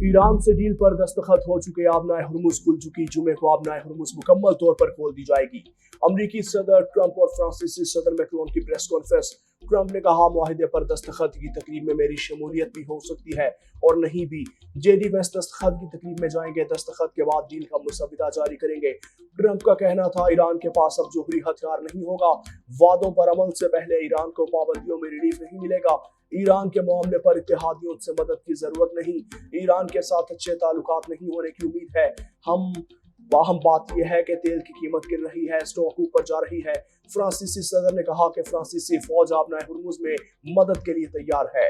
Iran से deal पर दस्तखत हो चुके आबनाए हुर्मुज खुल चुकी, जुमे को आबनाए हुर्मुज मुकम्मल तौर पर खोल दी जाएगी। अमरीकी सदर ट्रंप और फ्रांसीसी सदर मैक्रोन की प्रेस कॉन्फ्रेंस। ट्रंप ने कहा, मुआहिदे पर दस्तखत की तकरीब में मेरी शमूलियत भी हो सकती है और नहीं भी। जेडी वेंस दस्तखत की तकरीब में जाएंगे, दस्तखत के बाद डील का मुसविदा जारी करेंगे। ट्रंप का कहना था, ईरान के पास अब जोहरी हथियार नहीं होगा। वादों पर अमल से पहले ईरान को पाबंदियों में रिलीफ नहीं मिलेगा। ईरान के मामले पर इत्तेहादियों से मदद की जरूरत नहीं। ईरान के साथ अच्छे ताल्लुकात नहीं होने की उम्मीद है। हम बात यह है कि तेल की कीमत गिर रही है, स्टॉक ऊपर जा रही है। फ्रांसीसी सदर ने कहा कि फ्रांसीसी फौज आबनाए हुर्मुज में मदद के लिए तैयार है।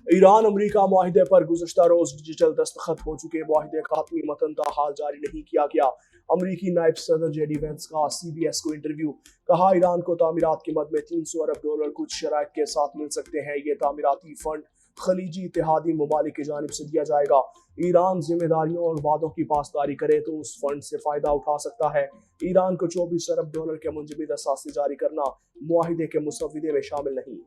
ईरान अमरीका मुआहिदे पर गुज़श्ता रोज डिजिटल दस्तखत हो चुके। मुआहिदे का हतमी मतन ताहाल जारी नहीं किया गया। अमरीकी नायब सदर जेडी वेंस का CBS को इंटरव्यू। कहा, ईरान को तामीरात की मद में $300 अरब कुछ शराइत के साथ मिल सकते हैं। ये तामीराती फंड खलीजी इत्तेहादी ममालिक की जानिब से दिया जाएगा। ईरान जिम्मेदारियों और वादों की पासदारी करे तो उस फंड से फायदा उठा सकता है। ईरान को $24 अरब के मुंजमद असासे जारी करना मुआहिदे के मुसविदे में शामिल नहीं।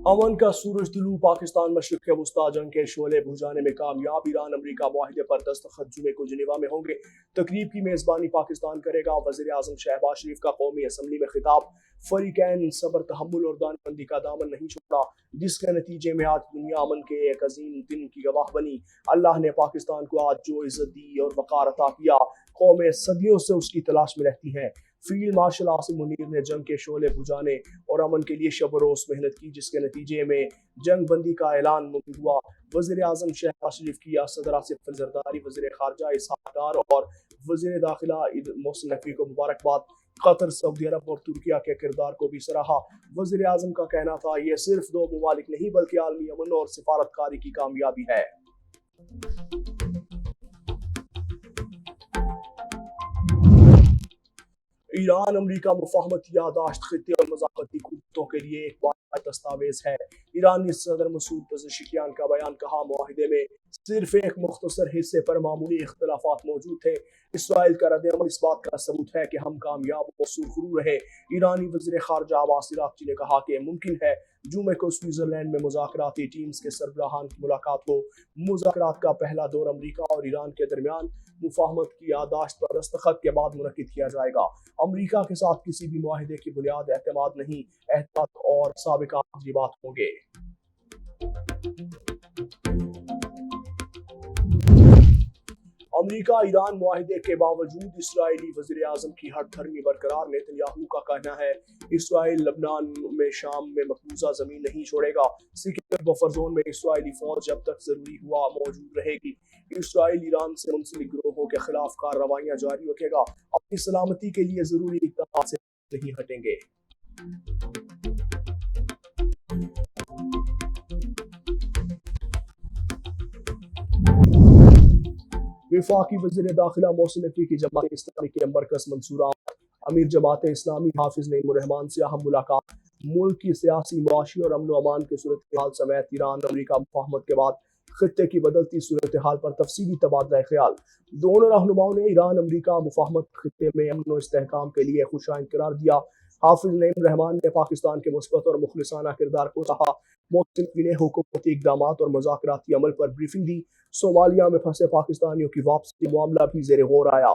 अमन का सूरज दिलू। पाकिस्तान मशरिक के वस्ता जंग के शोले बुझाने में कामयाब। ईरान अमरीका मुआहिदे पर दस्तखत जुमे को जिनेवा में होंगे। तकरीब की मेजबानी पाकिस्तान करेगा। वज़ीर आज़म शहबाज शरीफ का कौमी असम्बली में खिताब। फरीकैन सब्र, तहम्मुल और दानबंदी का दामन नहीं छोड़ा, जिसके नतीजे में आज दुनिया अमन के एक अजीम दिन की गवाह बनी। अल्लाह ने पाकिस्तान को आज जो इज्जत दी और वक़ार अता किया, कौमें सदियों से उसकी तलाश में रहती हैं। फील्ड मार्शल आसिम मुनीर ने जंग के शोले बुझाने और अमन के लिए शब रोज़ मेहनत की, जिसके नतीजे में जंग बंदी का ऐलान मुमकिन हुआ। वज़ीर आज़म शहबाज शरीफ की सदर आसिफ ज़रदारी, वज़ीर ख़ारजा इसहाक़ डार और वज़ीर दाखिला मोहसिन नकवी को मुबारकबाद। कतर, सऊदी अरब और तुर्किया के किरदार को भी सराहा। वज़ीर आज़म का कहना था, ये सिर्फ दो ममालिक नहीं बल्कि आलमी अमन और सिफारतकारी की कामयाबी है। ईरान अमरीका मुफाहमती यादाश्त खित्ते और मज़ाक़ती कुव्वतों के लिए एक वाहिद दस्तावेज है। ईरानी सदर मसूद पज़ेशिकियान का बयान। कहा, मुआहिदे में सिर्फ एक मुख्तसर हिस्से पर मामूली इख्तलाफात मौजूद थे। इसराइल का रद्द-ए-अमल इस बात का सबूत है कि हम कामयाब और सुरखरू रहे। ईरानी वज़ीर ख़ारजा अब्बास इराक़ची ने कहा कि मुमकिन है जुमे को स्विट्ज़रलैंड में मुज़ाकराती टीम्स के सरबराहान की मुलाकात हो। मुज़ाकरात का पहला दौर अमरीका और ईरान के दरमियान मुफाहमत की यादाश्त पर दस्तखत के बाद मुनक़िद किया जाएगा। अमरीका के साथ किसी भी मुआहिदे की बुनियाद एतमाद नहीं, एहतियात और साबिक़ा तजरीबात होंगे। अमरीका ईरान मुआहिदे के बावजूद इसराइली वज़ीर आज़म की हट धर्मी बरकरार। नेतन्याहू का कहना है, इसराइल लबनान में शाम में मकबूजा ज़मीन नहीं छोड़ेगा। सिक्योर बफर जोन में इसराइली फौज जब तक ज़रूरी हुआ मौजूद रहेगी। इसराइल ईरान से मुंसलिक गिरोहों के खिलाफ कार्रवाइयाँ जारी रखेगा। अपनी सलामती के लिए ज़रूरी इक़दाम से नहीं हटेंगे। वफाकी वज़ीर दाखिला मोहसिन नकवी की जमात इस्लामी के मरकज़ मंसूरात। अमीर जमात इस्लामी हाफिज नईम रहमान से अहम मुलाकात। मुल्क की सियासी, मुआशी और अमन अमान की सूरत हाल समेत ईरान अमरीका मुफाहमत के बाद खित्ते की बदलती सूरत हाल पर तफसीली तबादला ख्याल। दोनों रहनुमाओं ने ईरान अमरीका मुफाहमत खित्ते में अमन और इस्तेहकाम के लिए खुशाइंद करार दिया। हाफिज नईम रहमान ने पाकिस्तान के मुस्बत और मुखलिसाना किरदार को कहा। मोहसिन नकवी ने हुकूमती इक़दामात और मुज़ाकराती अमल पर ब्रीफिंग दी। सोमालिया में फंसे पाकिस्तानियों की वापसी मामला भी ज़ेरे गौर आया।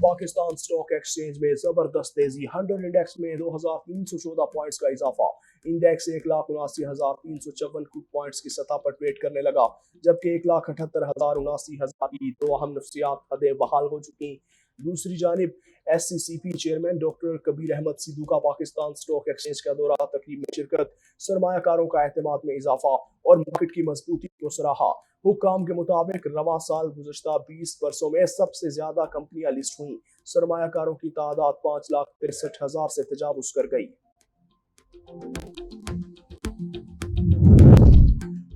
पाकिस्तान स्टॉक एक्सचेंज में जबरदस्त तेजी। 100 इंडेक्स में 2314 पॉइंट्स का इजाफा। इंडेक्स 1,79,354 पॉइंट्स की सतह पर ट्रेड करने लगा, जबकि 1,78,79 की दो अहम नफ्सियात हदें बहाल हो चुकी। दूसरी जानिब SCCP chairman doctor Kabir Ahmed Sidhu का पाकिस्तान स्टॉक एक्सचेंज का दौरा, तकरीब में शिरकत, सरमायाकारों का एतमाद में इजाफा और मार्केट की मजबूती को सराहा। हुक्काम के मुताबिक रवां साल गुज़श्ता 20 वर्षों में सबसे ज्यादा कंपनियां लिस्ट हुई। सरमायाकारों की तादाद 5,63,000 से तजावुज़ कर गई।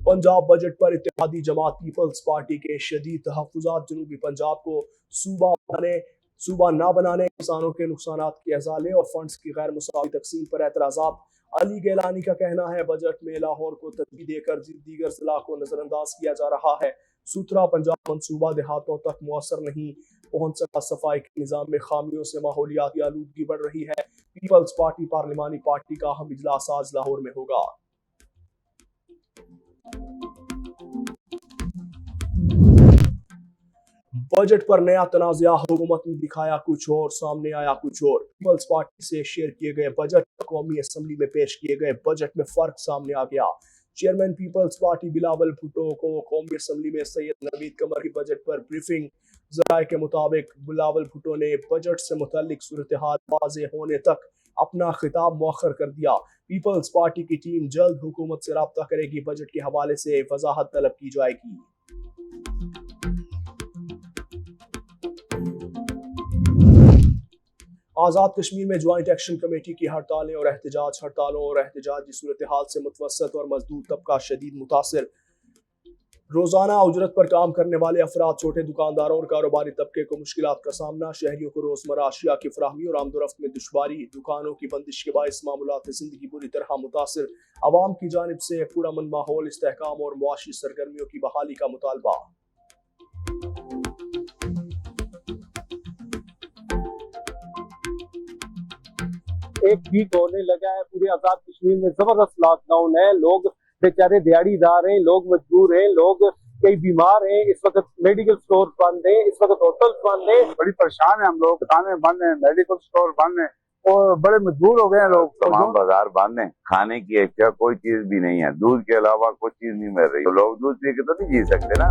पंजाब बजट पर इत्तेहादी जमात पीपल्स पार्टी के शदीद तहफ़्फ़ुज़ात। जनूबी पंजाब को सूबा बनाने صوبہ نہ بنانے، کسانوں کے نقصانات کے ازالے اور فنڈز کی غیر مساوی تقسیم پر اعتراضات۔ علی گیلانی کا کہنا ہے بجٹ میں لاہور کو ترجیح دے کر دیگر ضلع کو نظر انداز کیا جا رہا ہے۔ ستھرا پنجاب منصوبہ دیہاتوں تک مؤثر نہیں پہنچ سکا، صفائی کے نظام میں خامیوں سے ماحولیاتی آلودگی بڑھ رہی ہے۔ پیپلز پارٹی پارلیمانی پارٹی کا اہم اجلاس آج لاہور میں ہوگا۔ بجٹ پر نیا تنازع، حکومت نے دکھایا کچھ اور، سامنے آیا کچھ اور۔ پیپلز پارٹی سے شیئر کیے گئے بجٹ، قومی اسمبلی میں پیش کیے گئے بجٹ میں فرق سامنے آ گیا۔ Chairman peoples party Bilawal Bhutto کو قومی اسمبلی میں سید نوید قمر کی بجٹ پر بریفنگ۔ ذرائع کے مطابق بلاول بھٹو نے بجٹ سے متعلق صورتحال واضح ہونے تک اپنا خطاب مؤخر کر دیا۔ پیپلز پارٹی کی ٹیم جلد حکومت سے رابطہ کرے گی، بجٹ کے حوالے سے وضاحت طلب کی جائے گی۔ آزاد کشمیر میں جوائنٹ ایکشن کمیٹی کی ہڑتالیں اور احتجاج۔ ہڑتالوں اور احتجاجی صورتحال سے متوسط اور مزدور طبقہ شدید متاثر۔ روزانہ اجرت پر کام کرنے والے افراد، چھوٹے دکانداروں اور کاروباری طبقے کو مشکلات کا سامنا۔ شہریوں کو روزمرہ اشیاء کی فراہمی اور آمد و رفت میں دشواری۔ دکانوں کی بندش کے باعث معمولات زندگی بری طرح متاثر۔ عوام کی جانب سے پرامن ماحول، استحکام اور معاشی سرگرمیوں کی بحالی کا مطالبہ۔ ایک ویک ہونے لگا ہے، پورے آزاد کشمیر میں زبردست لاک ڈاؤن ہے۔ لوگ بیچارے دیہڑی دار ہیں، لوگ مجبور ہیں، لوگ کئی بیمار ہیں۔ اس وقت میڈیکل سٹور بند ہیں، اس وقت ہوٹل بند ہیں۔ بڑی پریشان ہیں ہم لوگ، دکانیں بند ہیں، میڈیکل سٹور بند ہیں اور بڑے مجبور ہو گئے ہیں لوگ۔ تمام بازار بند ہیں، کھانے کی اشیاء کوئی چیز بھی نہیں ہے، دودھ کے علاوہ کوئی چیز نہیں مل رہی۔ تو لوگ دودھ پی کے تو نہیں جی سکتے نا۔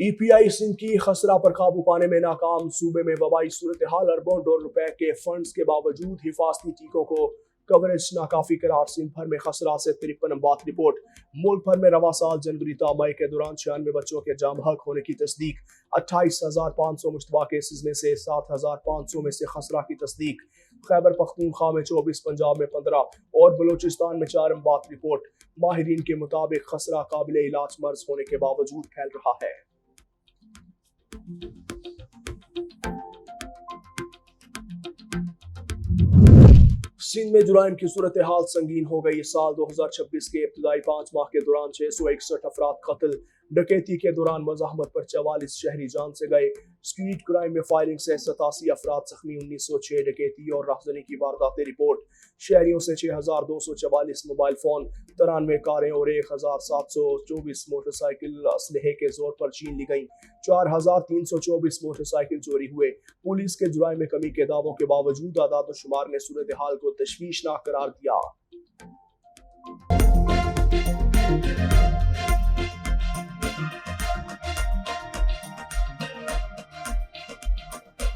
ای پی آئی سندھ کی خسرہ پر قابو پانے میں ناکام۔ صوبے میں وبائی صورتحال، اربوں ڈالر روپے کے فنڈز کے باوجود حفاظتی ٹیکوں کو کوریج ناکافی قرار۔ سندھ بھر میں خسرہ سے 53 اموات رپورٹ۔ ملک بھر میں رواں سال جنوری تا مئی کے دوران 96 بچوں کے جاں بحق ہونے کی تصدیق۔ 28,500 مشتبہ کیسز میں سے 7,500 میں سے خسرہ کی تصدیق۔ خیبر پختونخوا میں 24، پنجاب میں 15 اور بلوچستان میں 4 اموات رپورٹ۔ ماہرین کے مطابق خسرہ قابل علاج مرض ہونے کے باوجود پھیل رہا ہے۔ سندھ میں جرائم کی صورتحال سنگین ہو گئی۔ سال 2026 کے ابتدائی 5 ماہ کے دوران 661 افراد قتل۔ ڈکیتی کے دوران مزاحمت پر 44 شہری جان سے گئے۔ اسٹریٹ کرائم میں فائرنگ سے 87 افراد زخمی۔ 1906 ڈکیتی اور راہزنی کی وارداتیں رپورٹ۔ شہریوں سے 6,244 موبائل فون، 93 کاریں اور 1,724 موٹر سائیکل اسلحے کے زور پر چھین لی گئیں۔ 4,324 موٹر سائیکل چوری ہوئے۔ پولیس کے جرائم میں کمی کے دعووں کے باوجود اعداد و شمار نے صورتحال کو تشویشناک قرار دیا۔